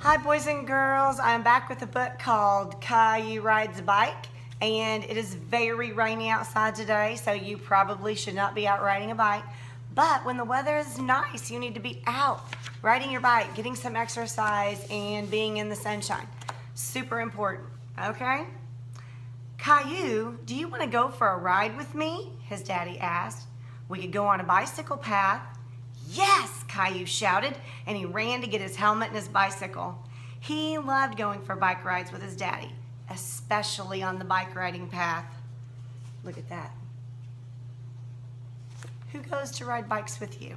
Hi boys and girls, I'm back with a book called Caillou Rides a Bike, and it is very rainy outside today, so you probably should not be out riding a bike. But when the weather is nice, you need to be out riding your bike, getting some exercise, and being in the sunshine. Super important, okay? Caillou, do you want to go for a ride with me? His daddy asked. We could go on a bicycle path. Yes, Caillou shouted, and he ran to get his helmet and his bicycle. He loved going for bike rides with his daddy, especially on the bike riding path. Look at that. Who goes to ride bikes with you?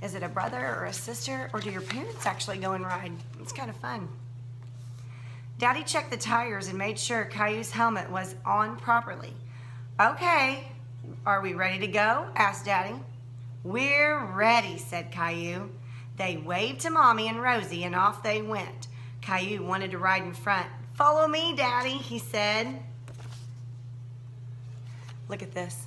Is it a brother or a sister, or do your parents actually go and ride? It's kind of fun. Daddy checked the tires and made sure Caillou's helmet was on properly. Okay, are we ready to go? Asked Daddy. We're ready, said Caillou. They waved to Mommy and Rosie and off they went. Caillou wanted to ride in front. Follow me, Daddy, he said. Look at this.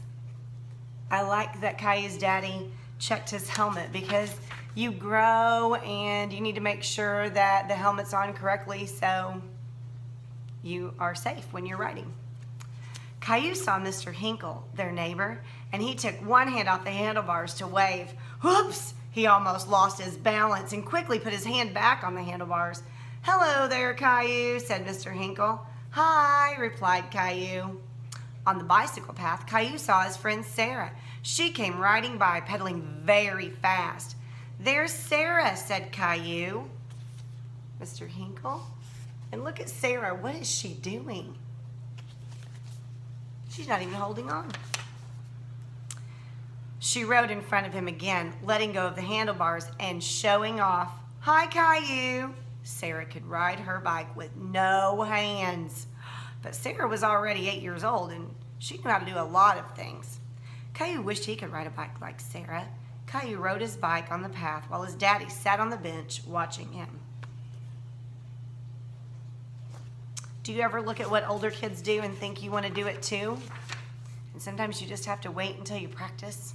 I like that Caillou's daddy checked his helmet because you grow and you need to make sure that the helmet's on correctly so you are safe when you're riding. Caillou saw Mr. Hinkle, their neighbor, and he took one hand off the handlebars to wave. Whoops! He almost lost his balance and quickly put his hand back on the handlebars. Hello there, Caillou, said Mr. Hinkle. Hi, replied Caillou. On the bicycle path, Caillou saw his friend Sarah. She came riding by, pedaling very fast. There's Sarah, said Caillou. Mr. Hinkle? And look at Sarah. What is she doing? She's not even holding on. She rode in front of him again, letting go of the handlebars and showing off. Hi, Caillou. Sarah could ride her bike with no hands. But Sarah was already 8 years old and she knew how to do a lot of things. Caillou wished he could ride a bike like Sarah. Caillou rode his bike on the path while his daddy sat on the bench watching him. Do you ever look at what older kids do and think you want to do it too? And sometimes you just have to wait until you practice.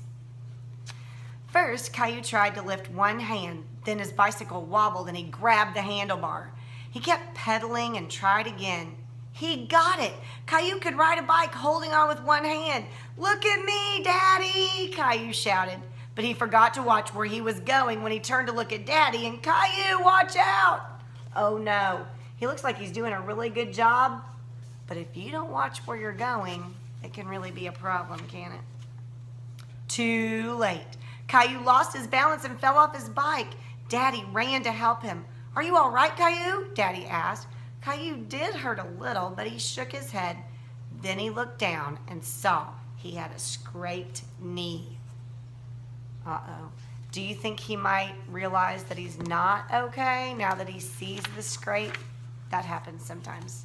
First, Caillou tried to lift one hand, then his bicycle wobbled and he grabbed the handlebar. He kept pedaling and tried again. He got it. Caillou could ride a bike holding on with one hand. Look at me, Daddy, Caillou shouted. But he forgot to watch where he was going when he turned to look at Daddy and Caillou, watch out! Oh no. He looks like he's doing a really good job, but if you don't watch where you're going, it can really be a problem, can't it? Too late. Caillou lost his balance and fell off his bike. Daddy ran to help him. Are you all right, Caillou? Daddy asked. Caillou did hurt a little, but he shook his head. Then he looked down and saw he had a scraped knee. Uh-oh. Do you think he might realize that he's not okay now that he sees the scrape? That happens sometimes.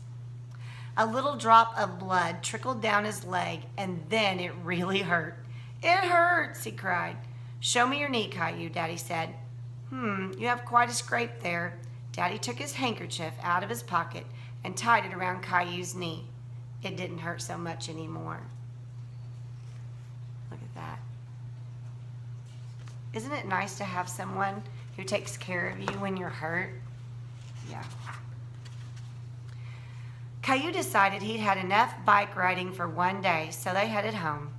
A little drop of blood trickled down his leg, and then it really hurt. It hurts, he cried. Show me your knee, Caillou, Daddy said. You have quite a scrape there. Daddy took his handkerchief out of his pocket and tied it around Caillou's knee. It didn't hurt so much anymore. Look at that. Isn't it nice to have someone who takes care of you when you're hurt? Yeah. Caillou decided he'd had enough bike riding for one day, so they headed home.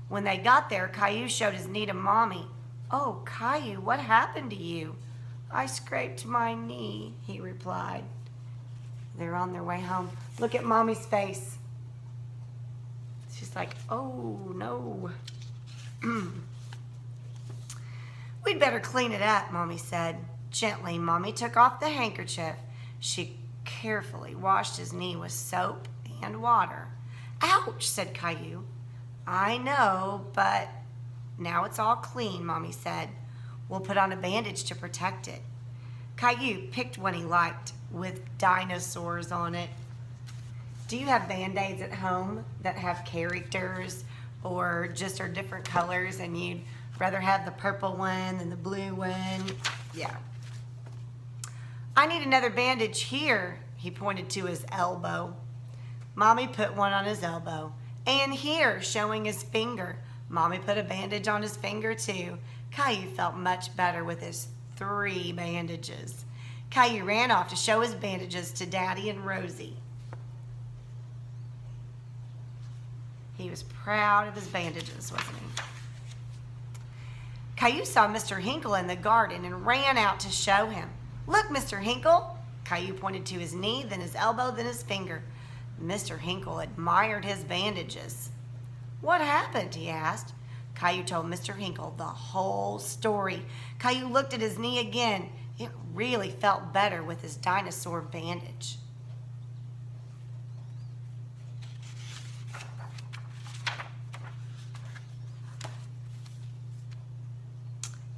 When they got there, Caillou showed his knee to Mommy. Oh, Caillou, what happened to you? I scraped my knee, he replied. They're on their way home. Look at Mommy's face. She's like, oh, no. We'd better clean it up, Mommy said. Gently, Mommy took off the handkerchief. She carefully washed his knee with soap and water. Ouch, said Caillou. I know, but now it's all clean, Mommy said. We'll put on a bandage to protect it. Caillou picked one he liked with dinosaurs on it. Do you have Band-Aids at home that have characters or just are different colors and you'd rather have the purple one than the blue one? Yeah. I need another bandage here, he pointed to his elbow. Mommy put one on his elbow. And here, showing his finger. Mommy put a bandage on his finger too. Caillou felt much better with his 3 bandages. Caillou ran off to show his bandages to Daddy and Rosie. He was proud of his bandages, wasn't he? Caillou saw Mr. Hinkle in the garden and ran out to show him. "Look, Mr. Hinkle." Caillou pointed to his knee, then his elbow, then his finger. Mr. Hinkle admired his bandages. "What happened?" he asked. Caillou told Mr. Hinkle the whole story. Caillou looked at his knee again. It really felt better with his dinosaur bandage.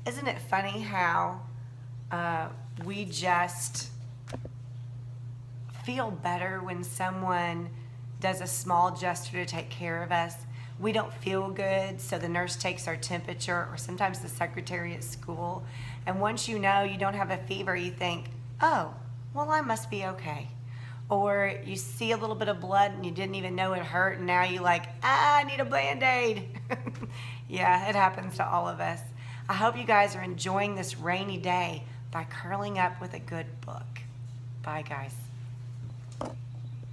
Isn't it funny how we just feel better when someone does a small gesture to take care of us? We don't feel good, so the nurse takes our temperature, or sometimes the secretary at school. And once you know you don't have a fever, you think, "Oh, well, I must be okay." Or you see a little bit of blood and you didn't even know it hurt, and now you're like, "I need a Band-Aid." Yeah, it happens to all of us. I hope you guys are enjoying this rainy day by curling up with a good book. Bye, guys.